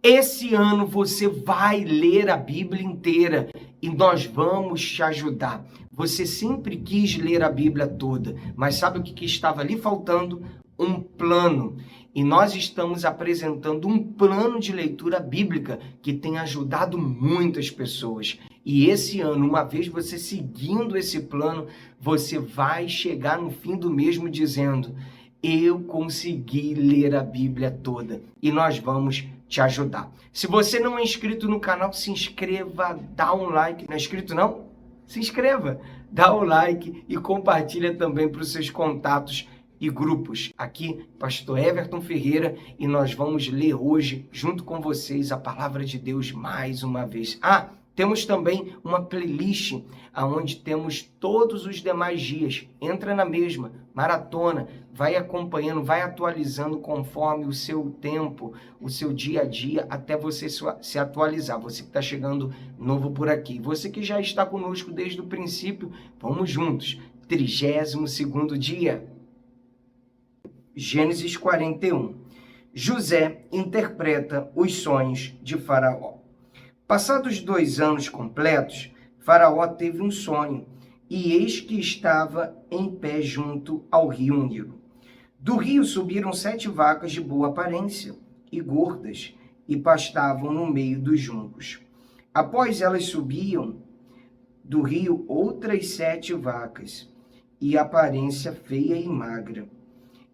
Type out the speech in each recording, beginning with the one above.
Esse ano você vai ler a Bíblia inteira e nós vamos te ajudar. Você sempre quis ler a Bíblia toda, mas sabe o que estava ali faltando? Um plano. E nós estamos apresentando um plano de leitura bíblica que tem ajudado muitas pessoas. E esse ano, uma vez você seguindo esse plano, você vai chegar no fim do mesmo dizendo: eu consegui ler a Bíblia toda. E nós vamos te ajudar. Se você não é inscrito no canal, se inscreva, dá um like. Não é inscrito não? Se inscreva, dá o like e compartilha também para os seus contatos e grupos. Aqui, Pastor Everton Ferreira, e nós vamos ler hoje, junto com vocês, a Palavra de Deus mais uma vez. Temos também uma playlist, onde temos todos os demais dias. Entra na mesma, maratona, vai acompanhando, vai atualizando conforme o seu tempo, o seu dia a dia, até você se atualizar. Você que está chegando novo por aqui. Você que já está conosco desde o princípio, vamos juntos. 32º dia. Gênesis 41. José interpreta os sonhos de Faraó. Passados 2 anos completos, Faraó teve um sonho, e eis que estava em pé junto ao rio Nilo. Do rio subiram 7 vacas de boa aparência e gordas, e pastavam no meio dos juncos. Após elas subiam do rio outras 7 vacas, e aparência feia e magra,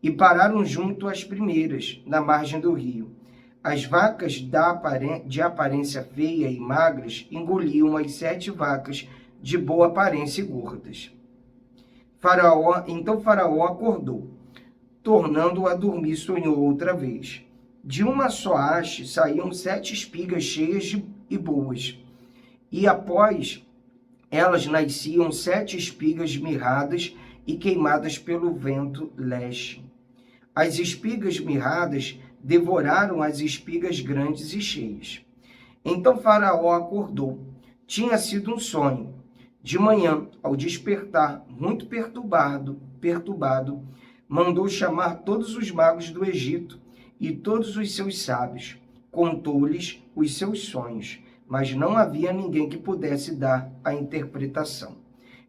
e pararam junto às primeiras, na margem do rio. As vacas de aparência feia e magras engoliam as 7 vacas de boa aparência e gordas. Então Faraó acordou. Tornando a dormir, sonhou outra vez. De uma só haste saíam 7 espigas cheias e boas. E após elas nasciam 7 espigas mirradas e queimadas pelo vento leste. As espigas mirradas devoraram as espigas grandes e cheias. Então Faraó acordou. Tinha sido um sonho. De manhã, ao despertar, muito perturbado, mandou chamar todos os magos do Egito e todos os seus sábios. Contou-lhes os seus sonhos, mas não havia ninguém que pudesse dar a interpretação.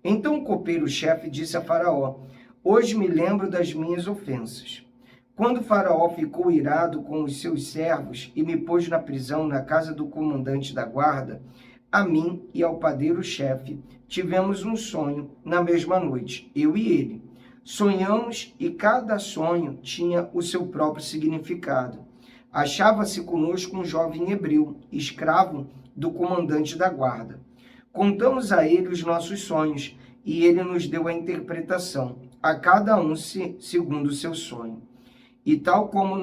Então o copeiro-chefe disse a Faraó: hoje me lembro das minhas ofensas. Quando Faraó ficou irado com os seus servos e me pôs na prisão na casa do comandante da guarda, a mim e ao padeiro-chefe tivemos um sonho na mesma noite, eu e ele. Sonhamos e cada sonho tinha o seu próprio significado. Achava-se conosco um jovem hebreu, escravo do comandante da guarda. Contamos a ele os nossos sonhos e ele nos deu a interpretação, a cada um segundo o seu sonho. E tal como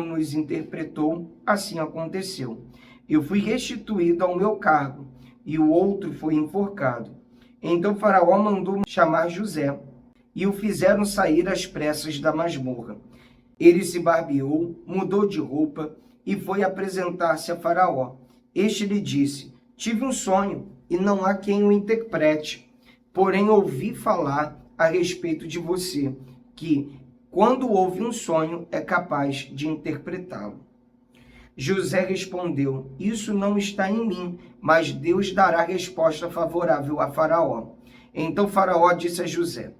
nos interpretou, assim aconteceu. Eu fui restituído ao meu cargo, e o outro foi enforcado. Então Faraó mandou chamar José, e o fizeram sair às pressas da masmorra. Ele se barbeou, mudou de roupa, e foi apresentar-se a Faraó. Este lhe disse: tive um sonho, e não há quem o interprete. Porém ouvi falar a respeito de você, que quando ouve um sonho, é capaz de interpretá-lo. José respondeu: isso não está em mim, mas Deus dará resposta favorável a Faraó. Então Faraó disse a José: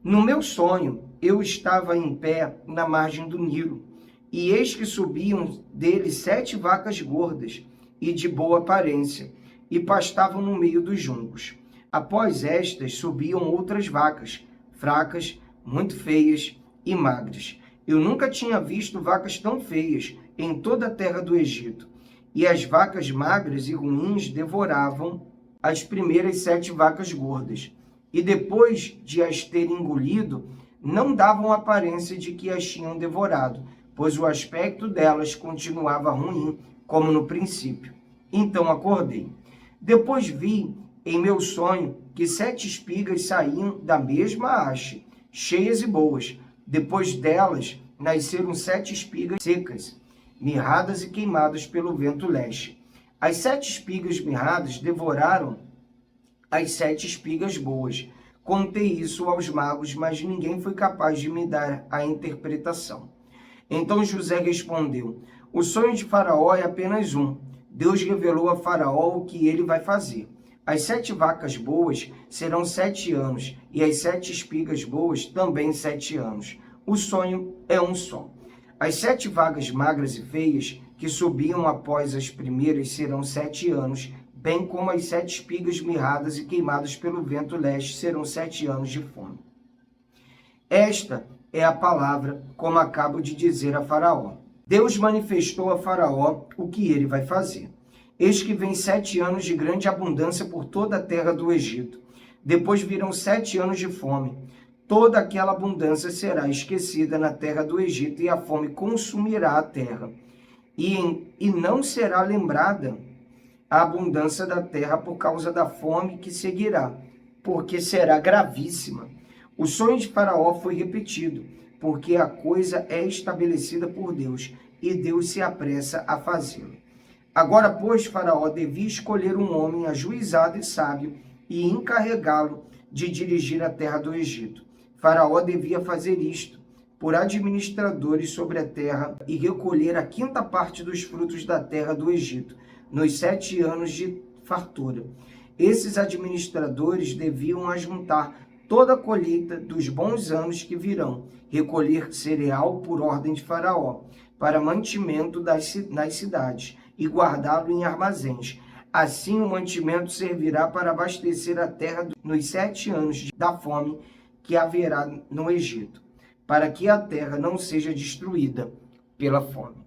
no meu sonho, eu estava em pé na margem do Nilo, e eis que subiam dele 7 vacas gordas e de boa aparência, e pastavam no meio dos juncos. Após estas subiam outras vacas, fracas, muito feias e magras. Eu nunca tinha visto vacas tão feias em toda a terra do Egito. E as vacas magras e ruins devoravam as primeiras 7 vacas gordas. E depois de as terem engolido, não davam aparência de que as tinham devorado, pois o aspecto delas continuava ruim, como no princípio. Então acordei. Depois vi, em meu sonho, que 7 espigas saíam da mesma haste, cheias e boas. Depois delas, nasceram 7 espigas secas, mirradas e queimadas pelo vento leste. As 7 espigas mirradas devoraram as 7 espigas boas. Contei isso aos magos, mas ninguém foi capaz de me dar a interpretação. Então José respondeu: O sonho de Faraó é apenas um. Deus revelou a Faraó o que ele vai fazer. As 7 vacas boas serão 7 anos, e as 7 espigas boas também 7 anos. O sonho é um só. As 7 vagas magras e feias, que subiam após as primeiras, serão 7 anos, bem como as 7 espigas mirradas e queimadas pelo vento leste serão 7 anos de fome. Esta é a palavra, como acabo de dizer a Faraó. Deus manifestou a Faraó o que ele vai fazer. Eis que vem 7 anos de grande abundância por toda a terra do Egito. Depois virão 7 anos de fome. Toda aquela abundância será esquecida na terra do Egito, e a fome consumirá a terra. E não será lembrada a abundância da terra por causa da fome que seguirá, porque será gravíssima. O sonho de Faraó foi repetido, porque a coisa é estabelecida por Deus, e Deus se apressa a fazê-lo. Agora, pois, Faraó devia escolher um homem ajuizado e sábio e encarregá-lo de dirigir a terra do Egito. Faraó devia fazer isto por administradores sobre a terra e recolher a 5ª parte dos frutos da terra do Egito, nos 7 anos de fartura. Esses administradores deviam ajuntar toda a colheita dos bons anos que virão, recolher cereal por ordem de Faraó, para mantimento nas cidades, e guardá-lo em armazéns. Assim o mantimento servirá para abastecer a terra nos 7 anos da fome que haverá no Egito, para que a terra não seja destruída pela fome.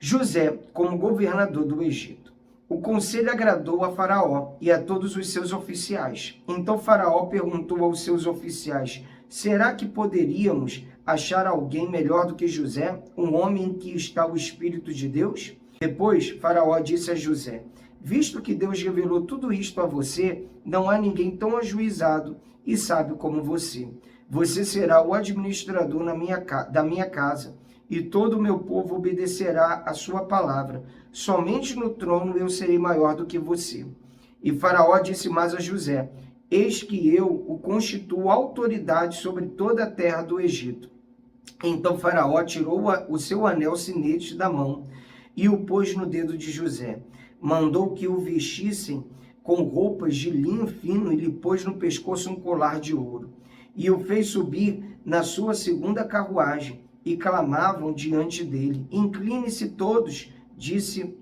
José como governador do Egito. O conselho agradou a Faraó e a todos os seus oficiais. Então Faraó perguntou aos seus oficiais: será que poderíamos achar alguém melhor do que José, um homem em que está o Espírito de Deus? Depois Faraó disse a José: visto que Deus revelou tudo isto a você, não há ninguém tão ajuizado e sábio como você. Você será o administrador da minha casa, e todo o meu povo obedecerá a sua palavra. Somente no trono eu serei maior do que você. E Faraó disse mais a José: eis que eu o constituo autoridade sobre toda a terra do Egito. Então Faraó tirou o seu anel sinete da mão e o pôs no dedo de José. Mandou que o vestissem com roupas de linho fino e lhe pôs no pescoço um colar de ouro. E o fez subir na sua 2ª carruagem, e clamavam diante dele: incline-se todos.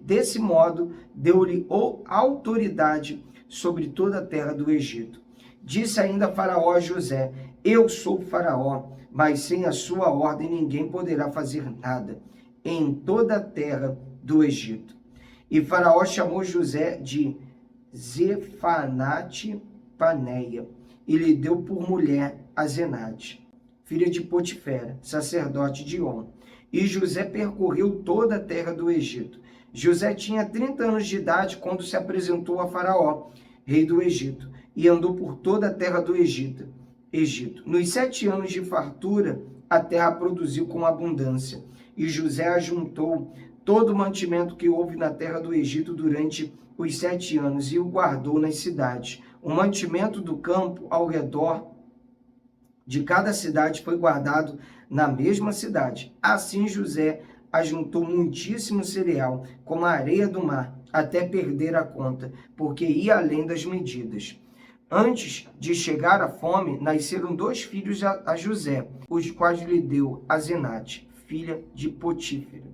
Desse modo, deu-lhe autoridade sobre toda a terra do Egito. Disse ainda Faraó a José: eu sou Faraó, mas sem a sua ordem ninguém poderá fazer nada em toda a terra do Egito. E Faraó chamou José de Zefanate-Paneia, e lhe deu por mulher a Zenate, filha de Potifera, sacerdote de On. E José percorreu toda a terra do Egito. José tinha 30 anos de idade quando se apresentou a Faraó, rei do Egito, e andou por toda a terra do Egito. Nos 7 anos de fartura, a terra produziu com abundância, e José ajuntou todo o mantimento que houve na terra do Egito durante os 7 anos, e o guardou nas cidades. O mantimento do campo ao redor de cada cidade foi guardado na mesma cidade. Assim José ajuntou muitíssimo cereal, como a areia do mar, até perder a conta, porque ia além das medidas. Antes de chegar a fome, nasceram 2 filhos a José, os quais lhe deu a Zenate, filha de Potífera,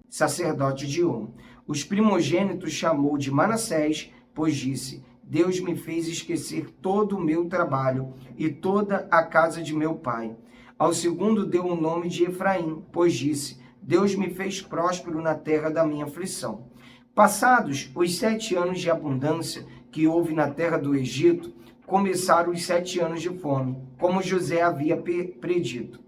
sacerdote de On. Os primogênitos chamou de Manassés, pois disse: Deus me fez esquecer todo o meu trabalho e toda a casa de meu pai. Ao segundo deu o nome de Efraim, pois disse: Deus me fez próspero na terra da minha aflição. Passados os 7 anos de abundância que houve na terra do Egito, começaram os 7 anos de fome, como José havia predito.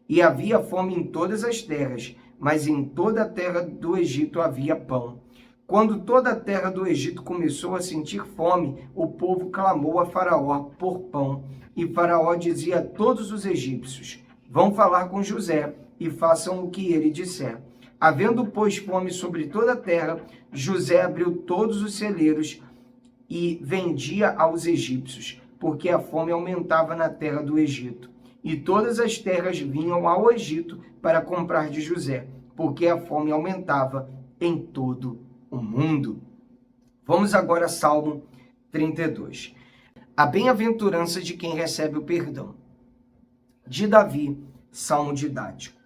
E havia fome em todas as terras, mas em toda a terra do Egito havia pão. Quando toda a terra do Egito começou a sentir fome, o povo clamou a Faraó por pão. E Faraó dizia a todos os egípcios: vão falar com José e façam o que ele disser. Havendo, pois, fome sobre toda a terra, José abriu todos os celeiros e vendia aos egípcios, porque a fome aumentava na terra do Egito. E todas as terras vinham ao Egito para comprar de José, porque a fome aumentava em todo o mundo. Vamos agora a Salmo 32. A bem-aventurança de quem recebe o perdão. De Davi, Salmo didático.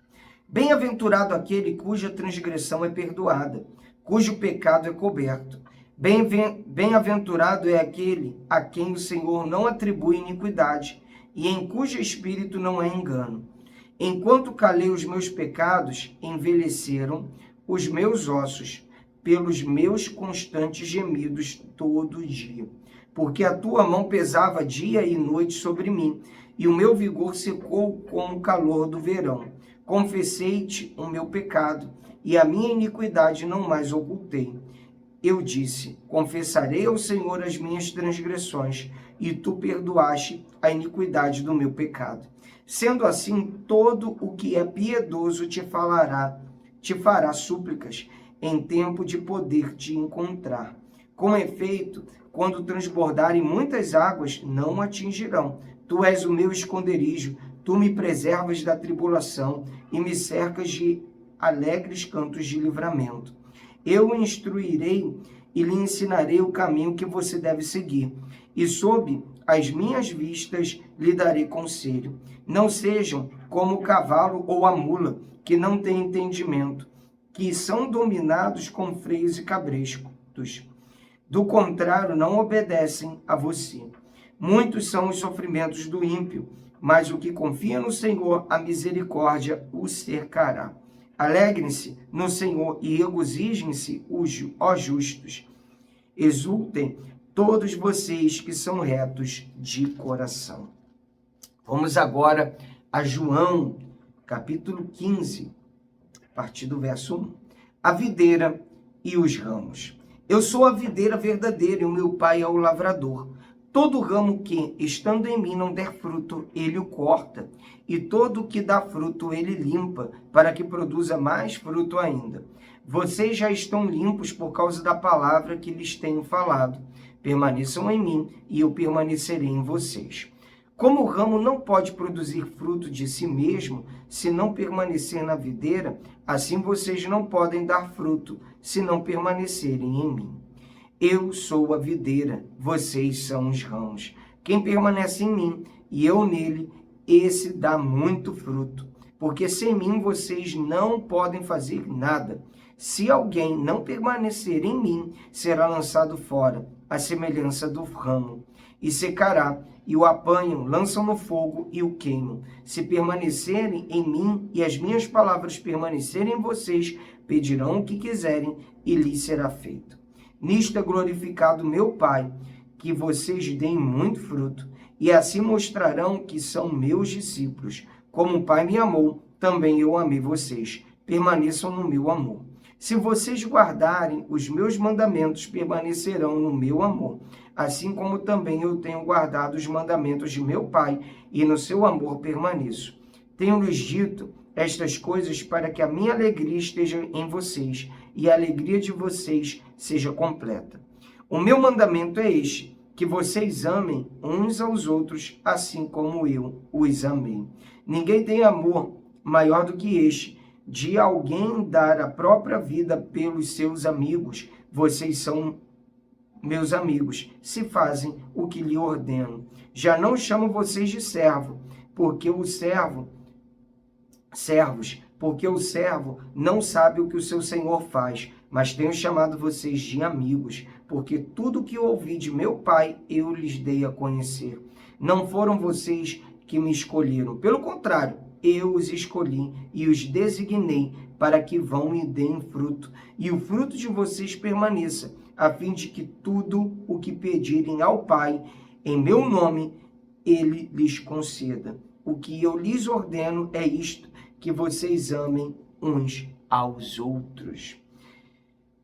Bem-aventurado aquele cuja transgressão é perdoada, cujo pecado é coberto. Bem-aventurado é aquele a quem o Senhor não atribui iniquidade e em cujo espírito não há engano. Enquanto calei os meus pecados, envelheceram os meus ossos pelos meus constantes gemidos todo dia. Porque a tua mão pesava dia e noite sobre mim, e o meu vigor secou como o calor do verão. Confessei-te o meu pecado, e a minha iniquidade não mais ocultei. Eu disse, confessarei ao Senhor as minhas transgressões, e tu perdoaste a iniquidade do meu pecado. Sendo assim, todo o que é piedoso te fará súplicas, em tempo de poder te encontrar. Com efeito, quando transbordarem muitas águas, não me atingirão. Tu és o meu esconderijo, tu me preservas da tribulação e me cercas de alegres cantos de livramento. Eu o instruirei e lhe ensinarei o caminho que você deve seguir, e sob as minhas vistas lhe darei conselho. Não sejam como o cavalo ou a mula, que não têm entendimento, que são dominados com freios e cabrestos. Do contrário, não obedecem a você. Muitos são os sofrimentos do ímpio, mas o que confia no Senhor, a misericórdia o cercará. Alegrem-se no Senhor e regozijem-se os justos. Exultem todos vocês que são retos de coração. Vamos agora a João, capítulo 15, a partir do verso 1. A videira e os ramos. Eu sou a videira verdadeira e o meu pai é o lavrador. Todo ramo que, estando em mim, não der fruto, ele o corta, e todo o que dá fruto, ele limpa, para que produza mais fruto ainda. Vocês já estão limpos por causa da palavra que lhes tenho falado. Permaneçam em mim, e eu permanecerei em vocês. Como o ramo não pode produzir fruto de si mesmo, se não permanecer na videira, assim vocês não podem dar fruto, se não permanecerem em mim. Eu sou a videira, vocês são os ramos. Quem permanece em mim e eu nele, esse dá muito fruto, porque sem mim vocês não podem fazer nada. Se alguém não permanecer em mim, será lançado fora, à semelhança do ramo, e secará, e o apanham, lançam no fogo e o queimam. Se permanecerem em mim e as minhas palavras permanecerem em vocês, pedirão o que quiserem e lhes será feito. Nisto é glorificado meu Pai, que vocês deem muito fruto, e assim mostrarão que são meus discípulos. Como o Pai me amou, também eu amei vocês. Permaneçam no meu amor. Se vocês guardarem os meus mandamentos, permanecerão no meu amor, assim como também eu tenho guardado os mandamentos de meu Pai, e no seu amor permaneço. Tenho-lhes dito estas coisas para que a minha alegria esteja em vocês, e a alegria de vocês seja completa. O meu mandamento é este, que vocês amem uns aos outros, assim como eu os amei. Ninguém tem amor maior do que este, de alguém dar a própria vida pelos seus amigos. Vocês são meus amigos, se fazem o que lhe ordeno. Já não chamo vocês de servos, porque o servo não sabe o que o seu senhor faz, mas tenho chamado vocês de amigos, porque tudo o que ouvi de meu Pai eu lhes dei a conhecer. Não foram vocês que me escolheram, pelo contrário, eu os escolhi e os designei para que vão e deem fruto, e o fruto de vocês permaneça, a fim de que tudo o que pedirem ao Pai, em meu nome, ele lhes conceda. O que eu lhes ordeno é isto, que vocês amem uns aos outros.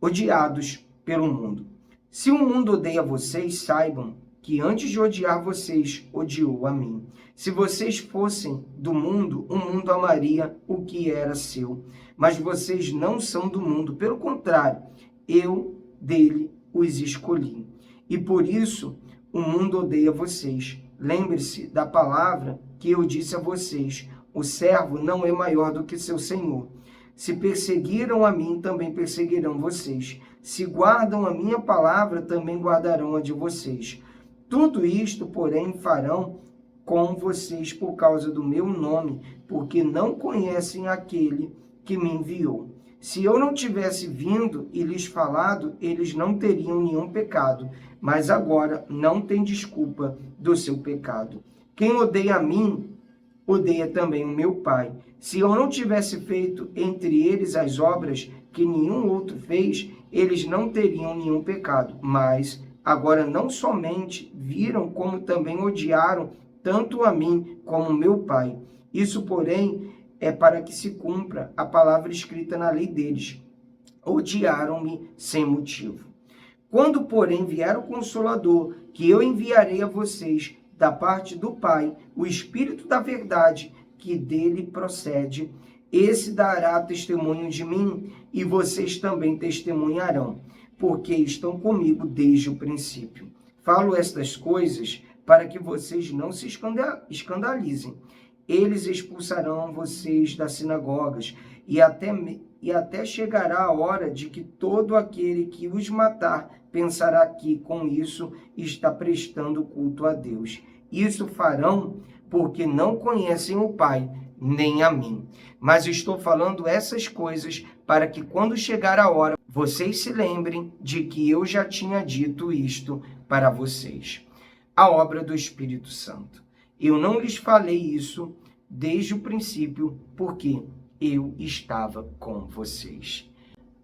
Odiados pelo mundo. Se o mundo odeia vocês, saibam que antes de odiar vocês, odiou a mim. Se vocês fossem do mundo, o mundo amaria o que era seu. Mas vocês não são do mundo, pelo contrário, eu dele os escolhi. E por isso o mundo odeia vocês. Lembre-se da palavra que eu disse a vocês: o servo não é maior do que seu senhor. Se perseguiram a mim, também perseguirão vocês. Se guardam a minha palavra, também guardarão a de vocês. Tudo isto, porém, farão com vocês por causa do meu nome, porque não conhecem aquele que me enviou. Se eu não tivesse vindo e lhes falado, eles não teriam nenhum pecado, mas agora não tem desculpa do seu pecado. Quem odeia a mim, odeia também o meu Pai. Se eu não tivesse feito entre eles as obras que nenhum outro fez, eles não teriam nenhum pecado. Mas agora não somente viram, como também odiaram tanto a mim como meu Pai. Isso, porém, é para que se cumpra a palavra escrita na lei deles. Odiaram-me sem motivo. Quando, porém, vier o Consolador, que eu enviarei a vocês da parte do Pai, o Espírito da verdade, que dele procede, esse dará testemunho de mim, e vocês também testemunharão, porque estão comigo desde o princípio. Falo estas coisas para que vocês não se escandalizem. Eles expulsarão vocês das sinagogas, e até chegará a hora de que todo aquele que os matar pensará que com isso está prestando culto a Deus. Isso farão porque não conhecem o Pai, nem a mim. Mas estou falando essas coisas para que quando chegar a hora, vocês se lembrem de que eu já tinha dito isto para vocês. A obra do Espírito Santo. Eu não lhes falei isso desde o princípio, porque eu estava com vocês.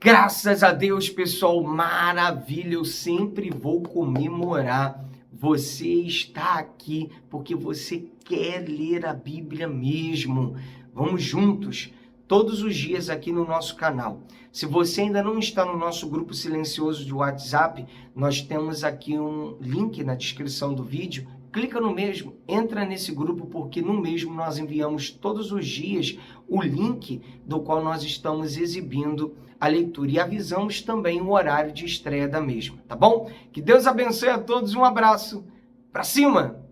Graças a Deus, pessoal, maravilha, eu sempre vou comemorar. Você está aqui porque você quer ler a Bíblia mesmo. Vamos juntos, todos os dias aqui no nosso canal. Se você ainda não está no nosso grupo silencioso de WhatsApp, nós temos aqui um link na descrição do vídeo. Clica no mesmo, entra nesse grupo, porque no mesmo nós enviamos todos os dias o link do qual nós estamos exibindo a leitura e avisamos também o horário de estreia da mesma, tá bom? Que Deus abençoe a todos, um abraço, pra cima!